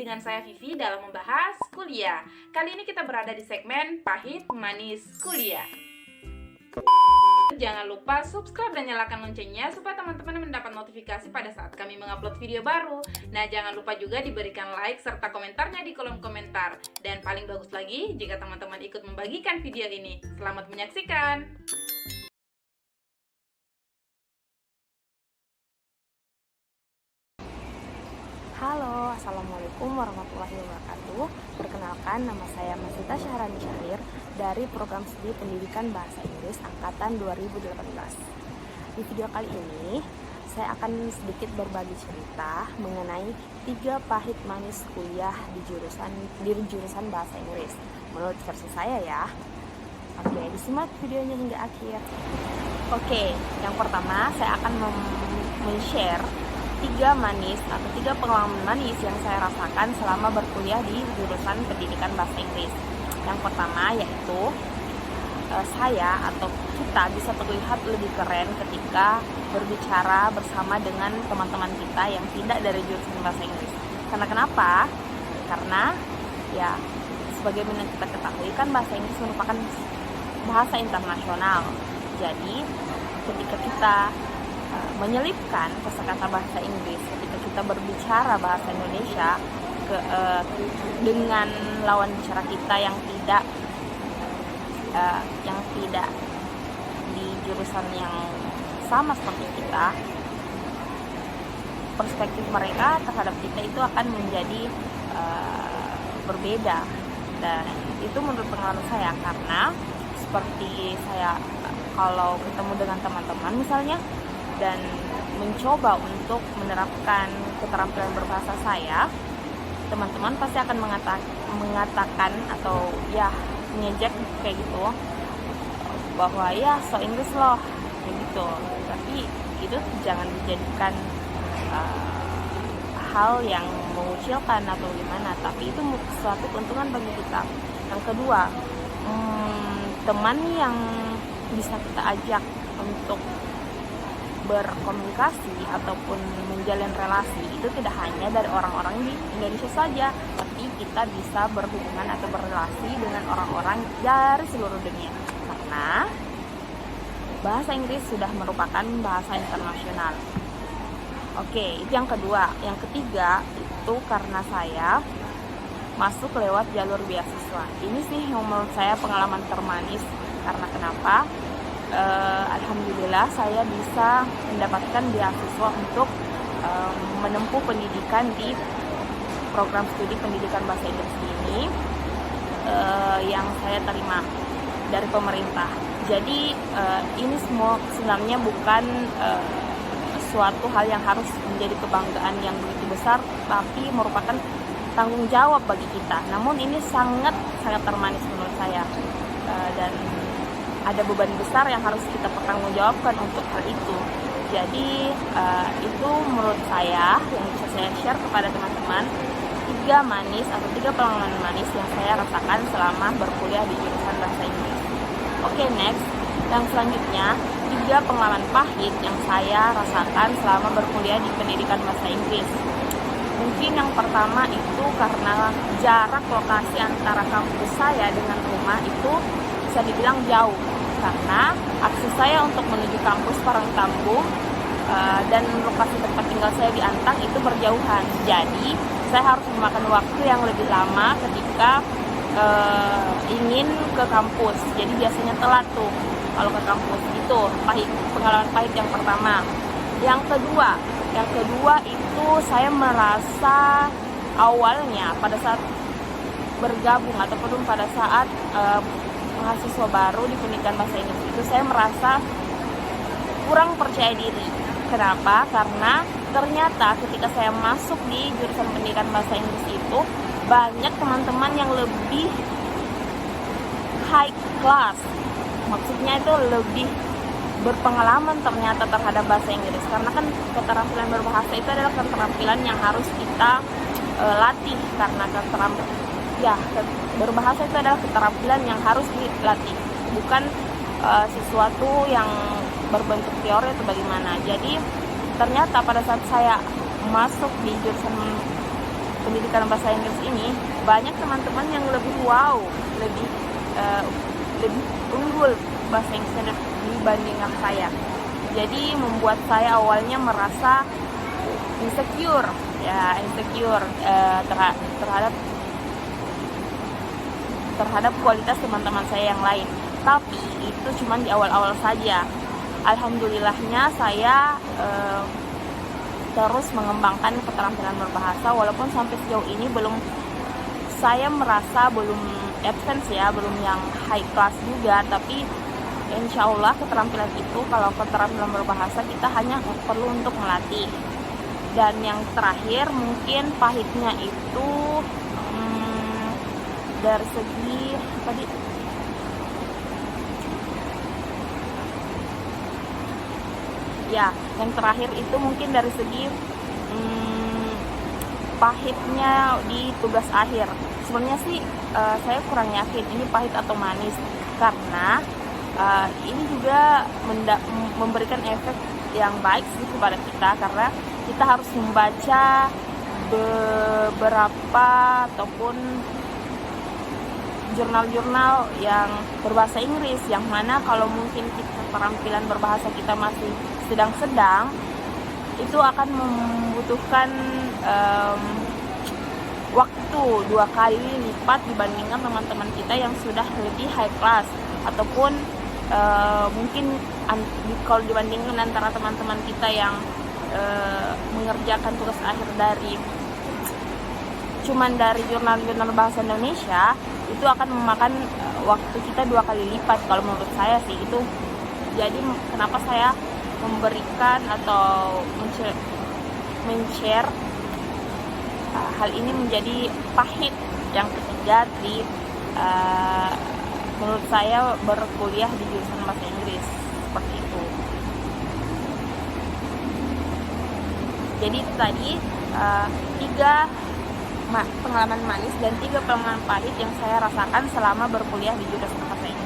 dengan saya Vivi dalam membahas kuliah. Kali ini kita berada di segmen Pahit Manis Kuliah. Jangan lupa subscribe dan nyalakan loncengnya supaya teman-teman mendapat notifikasi pada saat kami mengupload video baru. Nah, jangan lupa juga diberikan like serta komentarnya di kolom komentar. Dan paling bagus lagi jika teman-teman ikut membagikan video ini. Selamat menyaksikan. Halo, Assalamualaikum warahmatullahi wabarakatuh. Perkenalkan, nama saya Masita Syahrani Syahrir dari Program Studi Pendidikan Bahasa Inggris Angkatan 2018. Di video kali ini, saya akan sedikit berbagi cerita mengenai 3 pahit manis kuliah di jurusan Bahasa Inggris. Menurut versi saya ya. Oke, disimak videonya hingga akhir. Oke, yang pertama saya akan men-share 3 pengalaman manis yang saya rasakan selama berkuliah di jurusan pendidikan bahasa Inggris. Yang pertama yaitu saya atau kita bisa terlihat lebih keren ketika berbicara bersama dengan teman-teman kita yang tidak dari jurusan bahasa Inggris. Karena kenapa? Karena ya sebagaimana kita ketahui kan bahasa Inggris merupakan bahasa internasional. Jadi ketika kita menyelipkan kosakata bahasa Inggris ketika kita berbicara bahasa Indonesia dengan lawan bicara kita yang tidak di jurusan yang sama seperti kita, perspektif mereka terhadap kita itu akan menjadi berbeda. Dan itu menurut pengalaman saya, karena seperti saya kalau ketemu dengan teman-teman misalnya dan mencoba untuk menerapkan keterampilan berbahasa saya, teman-teman pasti akan mengatakan atau ya ngejek kayak gitu bahwa ya so Inggris loh kayak gitu. Tapi itu jangan dijadikan hal yang mengucilkan atau gimana, tapi itu suatu keuntungan bagi kita. Yang kedua, teman yang bisa kita ajak untuk berkomunikasi ataupun menjalin relasi itu tidak hanya dari orang-orang di Indonesia saja, tapi kita bisa berhubungan atau berrelasi dengan orang-orang dari seluruh dunia, karena bahasa Inggris sudah merupakan bahasa internasional. Oke, itu yang kedua. Yang ketiga itu karena saya masuk lewat jalur beasiswa. Ini sih yang menurut saya pengalaman termanis. Karena kenapa? Alhamdulillah saya bisa mendapatkan beasiswa untuk menempuh pendidikan di program studi pendidikan bahasa Inggris ini yang saya terima dari pemerintah. Jadi ini semua sebenarnya bukan suatu hal yang harus menjadi kebanggaan yang begitu besar, tapi merupakan tanggung jawab bagi kita. Namun ini sangat termanis menurut saya, dan ada beban besar yang harus kita pertanggungjawabkan untuk hal itu. Jadi itu menurut saya yang bisa saya share kepada teman-teman, 3 pengalaman manis yang saya rasakan selama berkuliah di jurusan bahasa Inggris. Oke, next. Yang selanjutnya, 3 pengalaman pahit yang saya rasakan selama berkuliah di pendidikan bahasa Inggris. Mungkin yang pertama itu karena jarak lokasi antara kampus saya dengan rumah itu bisa dibilang jauh, karena akses saya untuk menuju kampus Parangtambu dan lokasi tempat tinggal saya di Antang itu berjauhan. Jadi saya harus memakan waktu yang lebih lama ketika ingin ke kampus. Jadi biasanya telat tuh kalau ke kampus. Itu pengalaman pahit yang pertama. Yang kedua itu saya merasa awalnya pada saat bergabung ataupun pada saat mahasiswa baru di pendidikan bahasa Inggris itu saya merasa kurang percaya diri. Kenapa? Karena ternyata ketika saya masuk di jurusan pendidikan bahasa Inggris itu banyak teman-teman yang lebih high class. Maksudnya itu lebih berpengalaman ternyata terhadap bahasa Inggris. Karena kan keterampilan berbahasa itu adalah keterampilan yang harus kita latih, karena berbahasa itu adalah keterampilan yang harus dilatih, bukan sesuatu yang berbentuk teori atau bagaimana. Jadi ternyata pada saat saya masuk di jurusan pendidikan bahasa Inggris ini banyak teman-teman yang lebih wow, lebih unggul bahasa Inggrisnya dibandingkan saya. Jadi membuat saya awalnya merasa insecure terhadap kualitas teman-teman saya yang lain. Tapi itu cuma di awal-awal saja. Alhamdulillahnya saya terus mengembangkan keterampilan berbahasa, walaupun sampai sejauh ini saya merasa belum advance ya, belum yang high class juga, tapi insya Allah keterampilan itu, kalau keterampilan berbahasa kita hanya perlu untuk melatih. Dan yang terakhir mungkin pahitnya itu dari segi yang terakhir itu mungkin dari segi pahitnya di tugas akhir. Sebenarnya sih saya kurang yakin ini pahit atau manis, karena ini juga memberikan efek yang baik sih kepada kita, karena kita harus membaca beberapa ataupun jurnal-jurnal yang berbahasa Inggris, yang mana kalau mungkin keterampilan berbahasa kita masih sedang-sedang, itu akan membutuhkan waktu 2 kali lipat dibandingkan teman-teman kita yang sudah lebih high class, ataupun mungkin kalau dibandingkan antara teman-teman kita yang mengerjakan tugas akhir dari jurnal-jurnal bahasa Indonesia, itu akan memakan waktu kita 2 kali lipat kalau menurut saya sih itu. Jadi kenapa saya memberikan atau men-share hal ini menjadi pahit yang ketiga di menurut saya berkuliah di jurusan bahasa Inggris, seperti itu. Jadi tadi 3 pengalaman manis dan 3 pengalaman pahit yang saya rasakan selama berkuliah di jurusan bahasa Inggris.